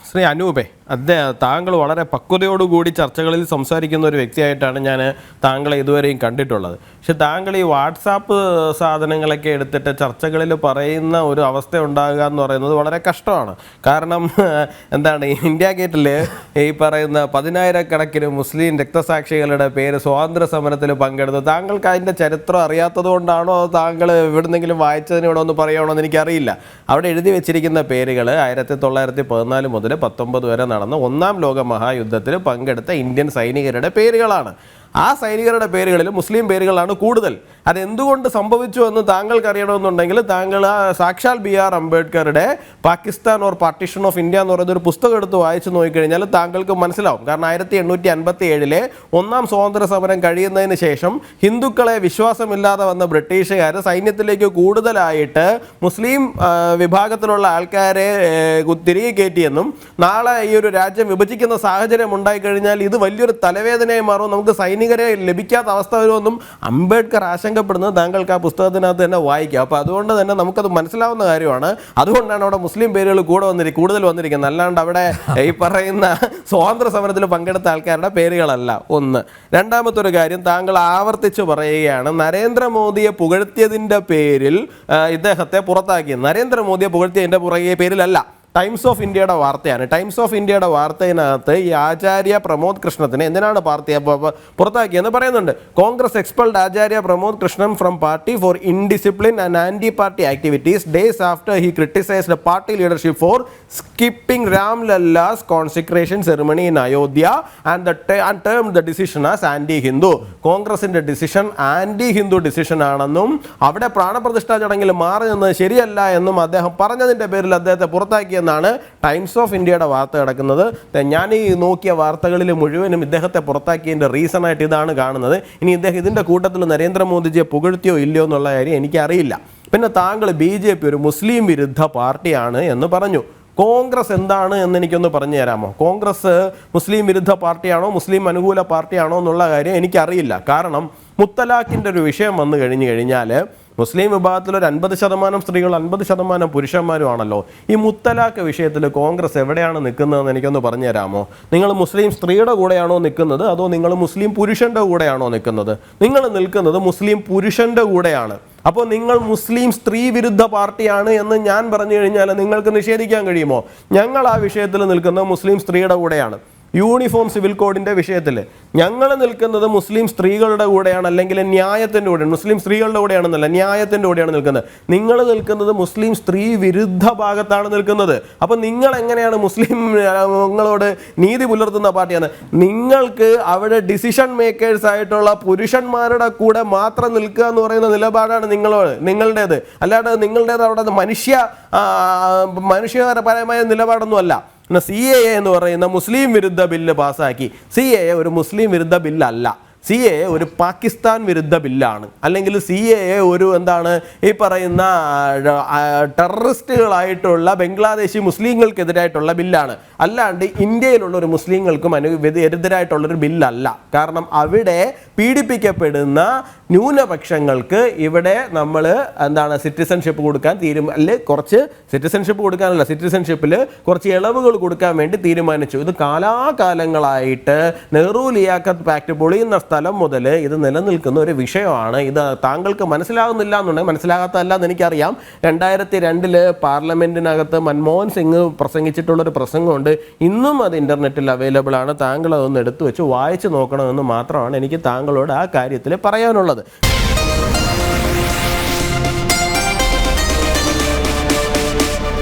ശ്രീ അനൂപേ, താങ്കൾ വളരെ പക്വതയോടുകൂടി ചർച്ചകളിൽ സംസാരിക്കുന്ന ഒരു വ്യക്തിയായിട്ടാണ് ഞാൻ താങ്കളെ ഇതുവരെയും കണ്ടിട്ടുള്ളത്. പക്ഷെ താങ്കൾ ഈ വാട്സാപ്പ് സാധനങ്ങളൊക്കെ എടുത്തിട്ട് ചർച്ചകളിൽ പറയുന്ന ഒരു അവസ്ഥ ഉണ്ടാകുക എന്ന് പറയുന്നത് വളരെ കഷ്ടമാണ്. കാരണം എന്താണ്, ഇന്ത്യ ഗേറ്റിൽ ഈ പറയുന്ന 10,000-കണക്കിന് മുസ്ലിം രക്തസാക്ഷികളുടെ പേര് സ്വാതന്ത്ര്യ സമരത്തിൽ പങ്കെടുത്തു. താങ്കൾക്ക് അതിൻ്റെ ചരിത്രം അറിയാത്തത് കൊണ്ടാണോ, താങ്കൾ എവിടുന്നെങ്കിലും വായിച്ചതിനോടോ ഒന്ന് പറയുകയാണോ എന്ന് എനിക്കറിയില്ല. അവിടെ എഴുതി വെച്ചിരിക്കുന്ന പേരുകൾ 1914 മുതൽ 19 വരെ നടന്ന ഒന്നാം ലോക മഹായുദ്ധത്തിൽ പങ്കെടുത്ത ഇന്ത്യൻ സൈനികരുടെ പേരുകളാണ്. ആ സൈനികരുടെ പേരുകളിൽ മുസ്ലിം പേരുകളാണ് കൂടുതൽ. അതെന്തുകൊണ്ട് സംഭവിച്ചു എന്ന് താങ്കൾക്ക് അറിയണമെന്നുണ്ടെങ്കിൽ താങ്കൾ സാക്ഷാൽ BR അംബേദ്കറുടെ Pakistan or partition of India എന്ന് പറയുന്ന ഒരു പുസ്തകം എടുത്ത് വായിച്ചു നോക്കിക്കഴിഞ്ഞാൽ താങ്കൾക്ക് മനസ്സിലാവും. കാരണം 1857 ഒന്നാം സ്വാതന്ത്ര്യ സമരം കഴിയുന്നതിന് ശേഷം ഹിന്ദുക്കളെ വിശ്വാസമില്ലാതെ വന്ന ബ്രിട്ടീഷുകാർ സൈന്യത്തിലേക്ക് കൂടുതലായിട്ട് മുസ്ലിം വിഭാഗത്തിലുള്ള ആൾക്കാരെ തിരികെ കയറ്റിയെന്നും നാളെ ഈ ഒരു രാജ്യം വിഭജിക്കുന്ന സാഹചര്യം ഉണ്ടായിക്കഴിഞ്ഞാൽ ഇത് വലിയൊരു തലവേദനയായി മാറും, നമുക്ക് സൈനികരെ ലഭിക്കാത്ത അവസ്ഥ വരുമെന്നും അംബേദ്കർ ആശങ്കപ്പെടുന്നത് താങ്കൾക്ക് ആ പുസ്തകത്തിനകത്ത് തന്നെ വായിക്കാം. അപ്പോൾ അതുകൊണ്ട് തന്നെ നമുക്കത് മനസ്സിലാവുന്ന കാര്യമാണ്. അതുകൊണ്ടാണ് അവിടെ മുസ്ലിം പേരുകൾ കൂടുതൽ വന്നിരിക്കുന്നത്. അല്ലാണ്ട് അവിടെ ഈ പറയുന്ന സ്വാതന്ത്ര്യ സമരത്തിൽ പങ്കെടുത്ത ആൾക്കാരുടെ പേരുകളല്ല. ഒന്ന്. രണ്ടാമത്തെ ഒരു കാര്യം, താങ്കൾ ആവർത്തിച്ച് പറയുകയാണ് നരേന്ദ്രമോദിയെ പുകഴ്ത്തിയതിൻ്റെ പേരിൽ ഇദ്ദേഹത്തെ പുറത്താക്കി. നരേന്ദ്രമോദിയെ പുകഴ്ത്തിയതിൻ്റെ പേരിലല്ല. ടൈംസ് ഓഫ് ഇന്ത്യയുടെ വാർത്തയാണ്. ടൈംസ് ഓഫ് ഇന്ത്യയുടെ വാർത്തയിനകത്ത് ഈ ആചാര്യ പ്രമോദ് കൃഷ്ണത്തിനെ എന്തിനാണ് പുറത്താക്കിയെന്ന് പറയുന്നുണ്ട്. Congress expelled Acharya Pramod Krishnan from party for indiscipline and anti party activities days after he criticised party leadership four skipping രാംലല്ലാസ് consecration ceremony in Ayodhya and termed the decision as anti Hindu. കോൺഗ്രസിന്റെ decision anti Hindu decision ആണെന്നും അവിടെ പ്രാണപ്രതിഷ്ഠാ ചടങ്ങിൽ മാറി നിന്നത് ശരിയല്ല എന്നും അദ്ദേഹം പറഞ്ഞതിന്റെ പേരിൽ അദ്ദേഹത്തെ പുറത്താക്കിയെന്നാണ് ടൈംസ് ഓഫ് ഇന്ത്യയുടെ വാർത്ത കിടക്കുന്നത്. ഞാൻ ഈ നോക്കിയ വാർത്തകളിൽ മുഴുവനും ഇദ്ദേഹത്തെ പുറത്താക്കിയതിൻ്റെ റീസണായിട്ട് ഇതാണ് കാണുന്നത്. ഇനി ഇദ്ദേഹം ഇതിൻ്റെ കൂട്ടത്തിൽ നരേന്ദ്രമോദിജിയെ പുകഴ്ത്തിയോ ഇല്ലയോ എന്നുള്ള കാര്യം എനിക്കറിയില്ല. പിന്നെ താങ്കൾ BJP ഒരു മുസ്ലിം വിരുദ്ധ പാർട്ടിയാണ് എന്ന് പറഞ്ഞു. കോൺഗ്രസ് എന്താണ് എന്ന് എനിക്കൊന്ന് പറഞ്ഞു തരാമോ? കോൺഗ്രസ് മുസ്ലിം വിരുദ്ധ പാർട്ടിയാണോ മുസ്ലിം അനുകൂല പാർട്ടിയാണോ എന്നുള്ള കാര്യം എനിക്കറിയില്ല. കാരണം മുത്തലാഖിൻ്റെ ഒരു വിഷയം വന്നു കഴിഞ്ഞാൽ മുസ്ലിം വിഭാഗത്തിൽ ഒരു 50% സ്ത്രീകൾ 50% പുരുഷന്മാരുമാണല്ലോ. ഈ മുത്തലാഖ് വിഷയത്തിൽ കോൺഗ്രസ് എവിടെയാണ് നിൽക്കുന്നതെന്ന് എനിക്കൊന്ന് പറഞ്ഞു തരാമോ? നിങ്ങൾ മുസ്ലിം സ്ത്രീയുടെ കൂടെയാണോ നിൽക്കുന്നത്, അതോ നിങ്ങൾ മുസ്ലിം പുരുഷൻ്റെ കൂടെയാണോ നിൽക്കുന്നത്? നിങ്ങൾ നിൽക്കുന്നത് മുസ്ലിം പുരുഷൻ്റെ കൂടെയാണ്. അപ്പോൾ നിങ്ങൾ മുസ്ലിം സ്ത്രീ വിരുദ്ധ പാർട്ടിയാണ് എന്ന് ഞാൻ പറഞ്ഞു കഴിഞ്ഞാൽ നിങ്ങൾക്ക് നിഷേധിക്കാൻ കഴിയുമോ? ഞങ്ങൾ ആ വിഷയത്തിൽ നിൽക്കുന്നത് മുസ്ലിം സ്ത്രീയുടെ കൂടെയാണ്. യൂണിഫോം സിവിൽ കോഡിൻ്റെ വിഷയത്തിൽ ഞങ്ങൾ നിൽക്കുന്നത് മുസ്ലിം സ്ത്രീകളുടെ കൂടെയാണ്, അല്ലെങ്കിൽ ന്യായത്തിൻ്റെ കൂടെയാണ്. മുസ്ലിം സ്ത്രീകളുടെ കൂടെയാണെന്നല്ല, ന്യായത്തിൻ്റെ കൂടെയാണ് നിൽക്കുന്നത്. നിങ്ങൾ നിൽക്കുന്നത് മുസ്ലിം സ്ത്രീ വിരുദ്ധ ഭാഗത്താണ് നിൽക്കുന്നത്. അപ്പം നിങ്ങൾ എങ്ങനെയാണ് മുസ്ലിങ്ങളോട് നീതി പുലർത്തുന്ന പാർട്ടിയാണ്? നിങ്ങൾക്ക് അവിടെ ഡിസിഷൻ മേക്കേഴ്സ് ആയിട്ടുള്ള പുരുഷന്മാരുടെ കൂടെ മാത്രം നിൽക്കുക എന്ന് പറയുന്ന നിലപാടാണ് നിങ്ങളുടേത്. അല്ലാണ്ട് നിങ്ങളുടേത് അവിടെ മനുഷ്യപരമായ നിലപാടൊന്നുമല്ല. CAA എന്ന് പറയുന്ന മുസ്ലിം വിരുദ്ധ ബില്ല് പാസ്സാക്കി. CAA ഒരു മുസ്ലിം വിരുദ്ധ ബില്ലല്ല. CAA ഒരു പാകിസ്ഥാൻ വിരുദ്ധ ബില്ലാണ്. അല്ലെങ്കിൽ CAA ഒരു ഈ പറയുന്ന ടെററിസ്റ്റുകളായിട്ടുള്ള ബംഗ്ലാദേശി മുസ്ലിങ്ങൾക്കെതിരായിട്ടുള്ള ബില്ലാണ്. അല്ലാണ്ട് ഇന്ത്യയിലുള്ള ഒരു മുസ്ലിങ്ങൾക്കും എതിരായിട്ടുള്ളൊരു ബില്ലല്ല. കാരണം അവിടെ പീഡിപ്പിക്കപ്പെടുന്ന ന്യൂനപക്ഷങ്ങൾക്ക് ഇവിടെ നമ്മൾ സിറ്റിസൺഷിപ്പ് കൊടുക്കാൻ സിറ്റിസൺഷിപ്പിൽ കുറച്ച് ഇളവുകൾ കൊടുക്കാൻ വേണ്ടി തീരുമാനിച്ചു. ഇത് കാലാകാലങ്ങളായിട്ട് നെഹ്റു ലിയാഖത്ത് പാക്ട് പൊളിയുന്ന സ്ഥലം മുതൽ ഇത് നിലനിൽക്കുന്ന ഒരു വിഷയമാണ്. ഇത് താങ്കൾക്ക് മനസ്സിലാകുന്നില്ല എന്നുണ്ടെങ്കിൽ മനസ്സിലാകാത്തതല്ല എന്ന് എനിക്കറിയാം. 2002 പാർലമെൻറ്റിനകത്ത് മൻമോഹൻ സിംഗ് പ്രസംഗിച്ചിട്ടുള്ളൊരു പ്രസംഗമുണ്ട്. ഇന്നും അത് ഇൻ്റർനെറ്റിൽ അവൈലബിൾ ആണ്. താങ്കൾ അതൊന്ന് എടുത്തു വെച്ച് വായിച്ച് നോക്കണമെന്ന് മാത്രമാണ് എനിക്ക് താങ്കളോട് ആ കാര്യത്തിൽ പറയാനുള്ളത്.